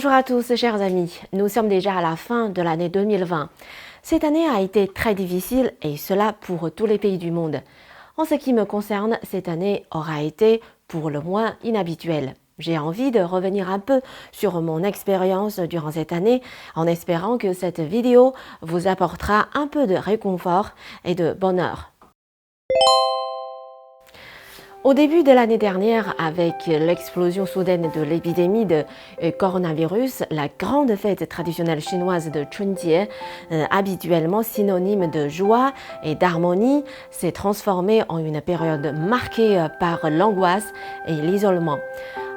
Bonjour à tous, chers amis. Nous sommes déjà à la fin de l'année 2020. Cette année a été très difficile et cela pour tous les pays du monde. En ce qui me concerne, cette année aura été pour le moins inhabituelle. J'ai envie de revenir un peu sur mon expérience durant cette année en espérant que cette vidéo vous apportera un peu de réconfort et de bonheur. Au début de l'année dernière, avec l'explosion soudaine de l'épidémie de coronavirus, la grande fête traditionnelle chinoise de Chunjie, habituellement synonyme de joie et d'harmonie, s'est transformée en une période marquée par l'angoisse et l'isolement.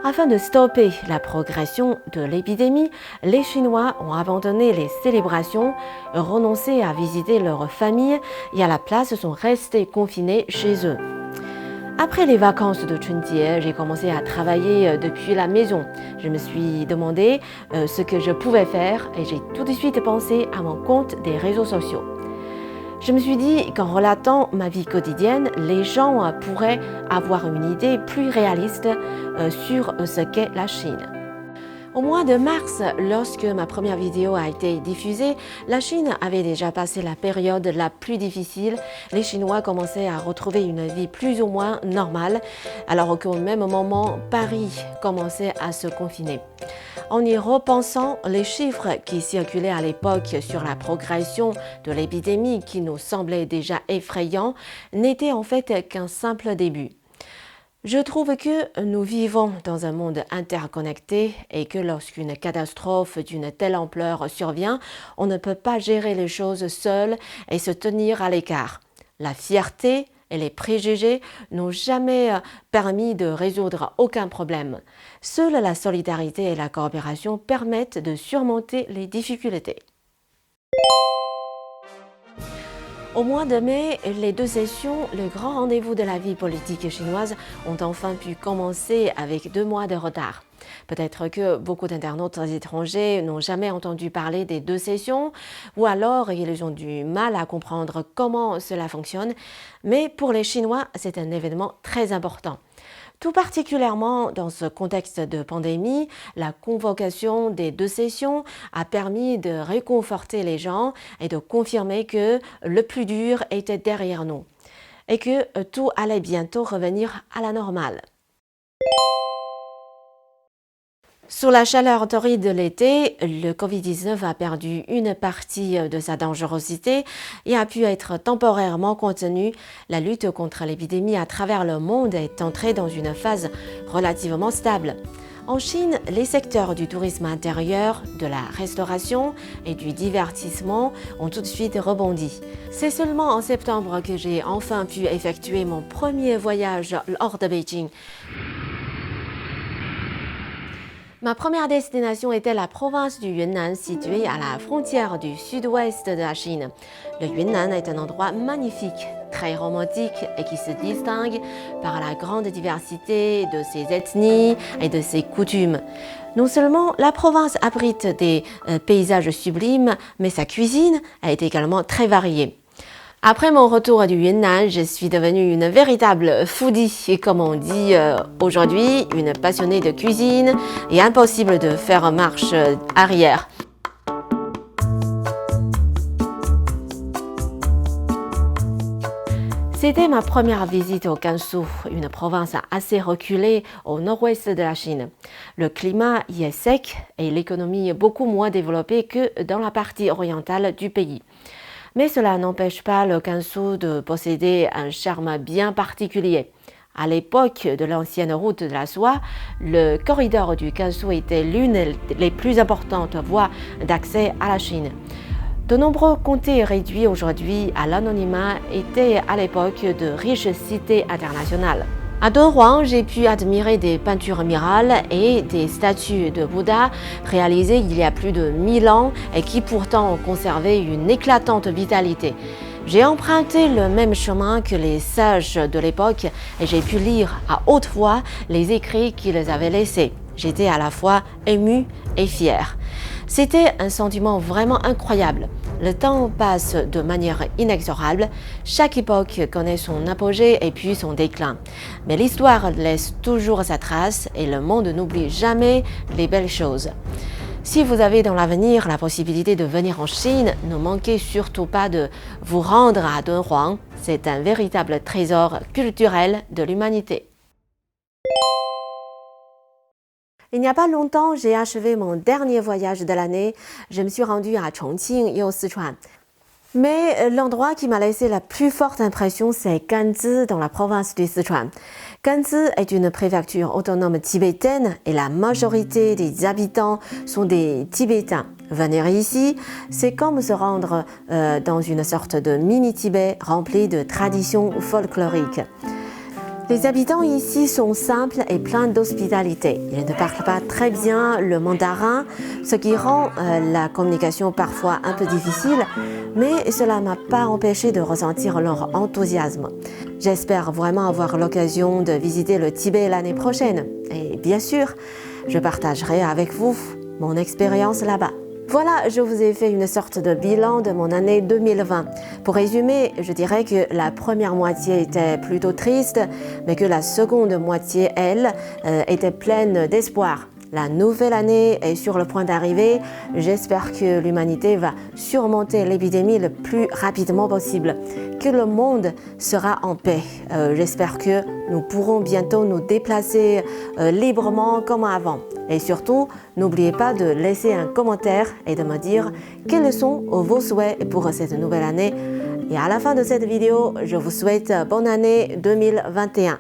Afin de stopper la progression de l'épidémie, les Chinois ont abandonné les célébrations, renoncé à visiter leurs familles et à la place sont restés confinés chez eux. Après les vacances de Chunjie, j'ai commencé à travailler depuis la maison. Je me suis demandé ce que je pouvais faire et j'ai tout de suite pensé à mon compte des réseaux sociaux. Je me suis dit qu'en relatant ma vie quotidienne, les gens pourraient avoir une idée plus réaliste sur ce qu'est la Chine. Au mois de mars, lorsque ma première vidéo a été diffusée, la Chine avait déjà passé la période la plus difficile. Les Chinois commençaient à retrouver une vie plus ou moins normale, alors qu'au même moment, Paris commençait à se confiner. En y repensant, les chiffres qui circulaient à l'époque sur la progression de l'épidémie qui nous semblaient déjà effrayants n'étaient en fait qu'un simple début. Je trouve que nous vivons dans un monde interconnecté et que lorsqu'une catastrophe d'une telle ampleur survient, on ne peut pas gérer les choses seul et se tenir à l'écart. La fierté et les préjugés n'ont jamais permis de résoudre aucun problème. Seule la solidarité et la coopération permettent de surmonter les difficultés. Au mois de mai, les deux sessions, le grand rendez-vous de la vie politique chinoise, ont enfin pu commencer avec 2 mois de retard. Peut-être que beaucoup d'internautes étrangers n'ont jamais entendu parler des deux sessions ou alors ils ont du mal à comprendre comment cela fonctionne, mais pour les Chinois, c'est un événement très important. Tout particulièrement dans ce contexte de pandémie, la convocation des deux sessions a permis de réconforter les gens et de confirmer que le plus dur était derrière nous et que tout allait bientôt revenir à la normale. Sous la chaleur torride de l'été, le Covid-19 a perdu une partie de sa dangerosité et a pu être temporairement contenu. La lutte contre l'épidémie à travers le monde est entrée dans une phase relativement stable. En Chine, les secteurs du tourisme intérieur, de la restauration et du divertissement ont tout de suite rebondi. C'est seulement en septembre que j'ai enfin pu effectuer mon premier voyage hors de Beijing. Ma première destination était la province du Yunnan, située à la frontière du sud-ouest de la Chine. Le Yunnan est un endroit magnifique, très romantique et qui se distingue par la grande diversité de ses ethnies et de ses coutumes. Non seulement la province abrite des paysages sublimes, mais sa cuisine est également très variée. Après mon retour du Yunnan, je suis devenue une véritable foodie, comme on dit aujourd'hui, une passionnée de cuisine et impossible de faire marche arrière. C'était ma première visite au Gansu, une province assez reculée au nord-ouest de la Chine. Le climat y est sec et l'économie beaucoup moins développée que dans la partie orientale du pays. Mais cela n'empêche pas le Gansu de posséder un charme bien particulier. À l'époque de l'ancienne route de la soie, le corridor du Gansu était l'une des plus importantes voies d'accès à la Chine. De nombreux comtés réduits aujourd'hui à l'anonymat étaient à l'époque de riches cités internationales. À Dunhuang, j'ai pu admirer des peintures murales et des statues de Bouddha réalisées il y a plus de 1000 ans et qui pourtant ont conservé une éclatante vitalité. J'ai emprunté le même chemin que les sages de l'époque et j'ai pu lire à haute voix les écrits qu'ils avaient laissés. J'étais à la fois émue et fière. C'était un sentiment vraiment incroyable. Le temps passe de manière inexorable. Chaque époque connaît son apogée et puis son déclin. Mais l'histoire laisse toujours sa trace et le monde n'oublie jamais les belles choses. Si vous avez dans l'avenir la possibilité de venir en Chine, ne manquez surtout pas de vous rendre à Dunhuang. C'est un véritable trésor culturel de l'humanité. Il n'y a pas longtemps, j'ai achevé mon dernier voyage de l'année. Je me suis rendue à Chongqing et au Sichuan. Mais l'endroit qui m'a laissé la plus forte impression, c'est Ganzhi, dans la province du Sichuan. Ganzhi est une préfecture autonome tibétaine et la majorité des habitants sont des Tibétains. Venir ici, c'est comme se rendre dans une sorte de mini-Tibet rempli de traditions folkloriques. Les habitants ici sont simples et pleins d'hospitalité. Ils ne parlent pas très bien le mandarin, ce qui rend la communication parfois un peu difficile, mais cela ne m'a pas empêché de ressentir leur enthousiasme. J'espère vraiment avoir l'occasion de visiter le Tibet l'année prochaine. Et bien sûr, je partagerai avec vous mon expérience là-bas. Voilà, je vous ai fait une sorte de bilan de mon année 2020. Pour résumer, je dirais que la première moitié était plutôt triste, mais que la seconde moitié, elle, était pleine d'espoir. La nouvelle année est sur le point d'arriver. J'espère que l'humanité va surmonter l'épidémie le plus rapidement possible, que le monde sera en paix. J'espère que nous pourrons bientôt nous déplacer librement comme avant. Et surtout, n'oubliez pas de laisser un commentaire et de me dire quels sont vos souhaits pour cette nouvelle année. Et à la fin de cette vidéo, je vous souhaite bonne année 2021.